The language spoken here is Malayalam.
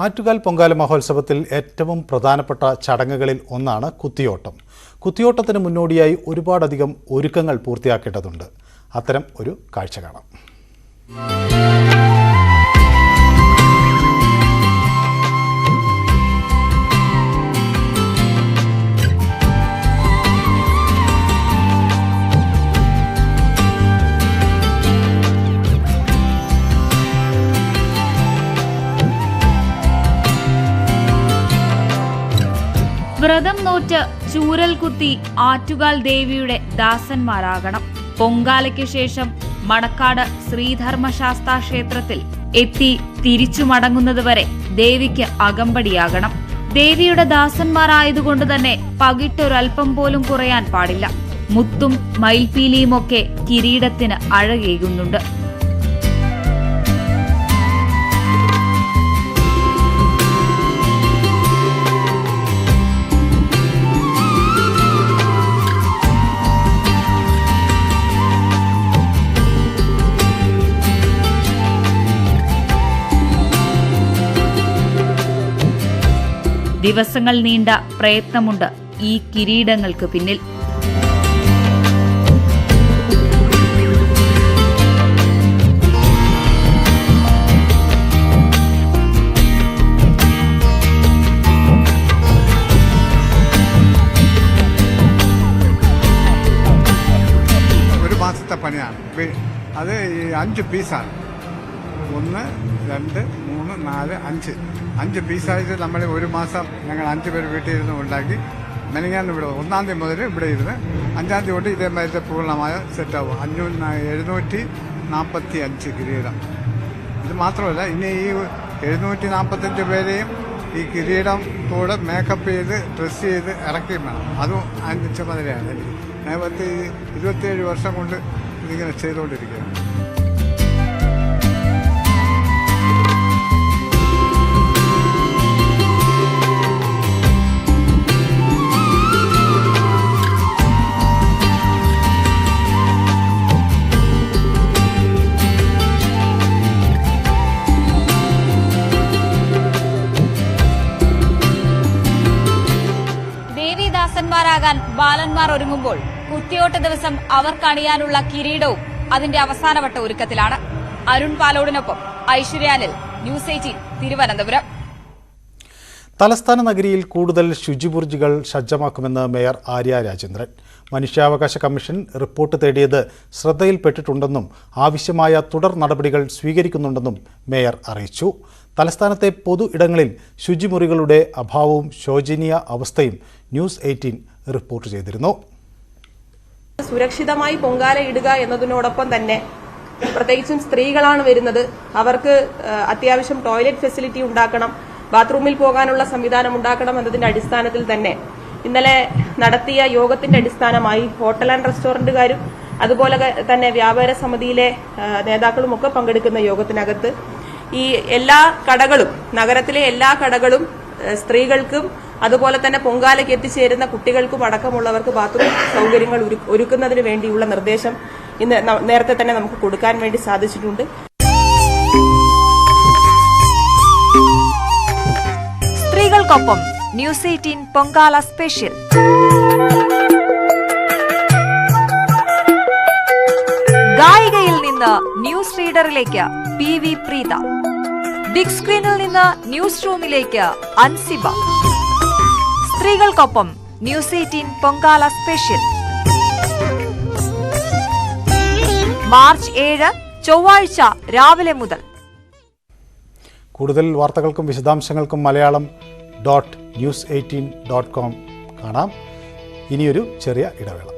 ആറ്റുകാൽ പൊങ്കാല മഹോത്സവത്തിൽ ഏറ്റവും പ്രധാനപ്പെട്ട ചടങ്ങുകളിൽ ഒന്നാണ് കുത്തിയോട്ടം. കുത്തിയോട്ടത്തിന് മുന്നോടിയായി ഒരുപാടധികം ഒരുക്കങ്ങൾ പൂർത്തിയാക്കേണ്ടതുണ്ട്. അത്തരം ഒരു കാഴ്ച കാണാം. വ്രതം നോറ്റ് ചൂരൽ കുത്തി ആറ്റുകാൽ ദേവിയുടെ ദാസന്മാരാകണം. പൊങ്കാലയ്ക്ക് ശേഷം മണക്കാട് ശ്രീധർമ്മശാസ്താ ക്ഷേത്രത്തിൽ എത്തി തിരിച്ചു മടങ്ങുന്നതുവരെ ദേവിക്ക് അകമ്പടിയാകണം. ദേവിയുടെ ദാസന്മാരായതുകൊണ്ട് തന്നെ പകിട്ടൊരൽപ്പം പോലും കുറയാൻ പാടില്ല. മുത്തും മയിൽപീലിയുമൊക്കെ കിരീടത്തിന് അഴകേകുന്നുണ്ട്. ദിവസങ്ങൾ നീണ്ട പ്രയത്നമുണ്ട് ഈ കിരീടങ്ങൾക്ക് പിന്നിൽ. ഒരു മാസത്തെ പണിയാണ്. അത് 5 പീസാണ്. 1, 2, 3, 4, 5 പീസായിട്ട് നമ്മൾ ഒരു മാസം ഞങ്ങൾ 5 പേര് വീട്ടിൽ ഇരുന്ന് ഉണ്ടാക്കി. മെനങ്ങാന്ന് ഇവിടെ 1-ാം തീയതി മുതൽ ഇവിടെ ഇരുന്ന് 5-ാം തീയതി തൊട്ട് ഇതേമാതിരി പൂർണ്ണമായ സെറ്റാവും. 745 കിരീടം. ഇത് മാത്രമല്ല, ഇനി ഈ 745 പേരെയും ഈ കിരീടം കൂടെ മേക്കപ്പ് ചെയ്ത് ഡ്രസ്സ് ചെയ്ത് ഇറക്കുകയും വേണം. അതും അതിൻ്റെ ചുമതലയാണ്. ഞാൻ 27 വർഷം കൊണ്ട് ഇതിങ്ങനെ ചെയ്തുകൊണ്ടിരിക്കുകയാണ്. ദേവീദാസന്മാരാകാൻ ബാലന്മാർ ഒരുങ്ങുമ്പോൾ കുത്തിയോട്ട ദിവസം അവർക്കണിയാനുള്ള കിരീടവും അതിന്റെ അവസാനവട്ട ഒരുക്കത്തിലാണ്. അരുൺ പാലോടിനൊപ്പം ഐശ്വര്യാനിൽ, ന്യൂസ് 18 തിരുവനന്തപുരം. തലസ്ഥാന നഗരിയിൽ കൂടുതൽ ശുചിബുർജുകൾ സജ്ജമാക്കുമെന്ന് മേയർ ആര്യ രാജേന്ദ്രൻ. മനുഷ്യാവകാശ കമ്മീഷൻ റിപ്പോർട്ട് തേടിയത് ശ്രദ്ധയിൽപ്പെട്ടിട്ടുണ്ടെന്നും ആവശ്യമായ തുടർ നടപടികൾ സ്വീകരിക്കുന്നുണ്ടെന്നും മേയർ അറിയിച്ചു. തലസ്ഥാനത്തെ പൊതു ഇടങ്ങളിൽ ശുചിമുറികളുടെ അഭാവവും ശോചനീയ അവസ്ഥയും ന്യൂസ് 18 റിപ്പോർട്ട് ചെയ്തിരുന്നു. സുരക്ഷിതമായി പൊങ്കാല ഇടുക എന്നതിനോടൊപ്പം തന്നെ പ്രത്യേകിച്ചും സ്ത്രീകളാണ് വരുന്നത്. അവർക്ക് അത്യാവശ്യം ടോയ്ലറ്റ് ഫെസിലിറ്റി ഉണ്ടാക്കണം, ബാത്റൂമിൽ പോകാനുള്ള സംവിധാനം ഉണ്ടാക്കണം എന്നതിന്റെ അടിസ്ഥാനത്തിൽ തന്നെ ഇന്നലെ നടത്തിയ യോഗത്തിന്റെ അടിസ്ഥാനമായി ഹോട്ടൽ ആൻഡ് റെസ്റ്റോറന്റുകാരും അതുപോലെ തന്നെ വ്യാപാര സമിതിയിലെ നേതാക്കളും ഒക്കെ പങ്കെടുക്കുന്ന യോഗത്തിനകത്ത് ഈ എല്ലാ കടകളും, നഗരത്തിലെ എല്ലാ കടകളും സ്ത്രീകൾക്കും അതുപോലെ തന്നെ പൊങ്കാലയ്ക്ക് എത്തിച്ചേരുന്ന കുട്ടികൾക്കും അടക്കമുള്ളവർക്ക് ബാത്റൂം സൗകര്യങ്ങൾ ഒരുക്കുന്നതിന് വേണ്ടിയുള്ള നിർദ്ദേശം ഇന്ന് നേരത്തെ തന്നെ നമുക്ക് കൊടുക്കാൻ വേണ്ടി സാധിച്ചിട്ടുണ്ട്. സ്ത്രീകൾക്കൊപ്പം ന്യൂസ് 18 പൊങ്കാല സ്പെഷ്യൽ. ഗായികയിൽ നിന്ന് ന്യൂസ് റീഡറിലേക്ക് PV പ്രീത, ബിഗ് സ്ക്രീനിൽ നിന്ന് ന്യൂസ് റൂമിലേക്ക് അൻസിബ. സ്ത്രീകൾക്കൊപ്പം ന്യൂസ് 18 പൊങ്കാല സ്പെഷ്യൽ. മാർച്ച് 7 ചൊവ്വാഴ്ച രാവിലെ മുതൽ. കൂടുതൽ വാർത്തകൾക്കും വിശദാംശങ്ങൾക്കും മലയാളം.news18.com കാണാം. ഇനിയൊരു ചെറിയ ഇടവേള.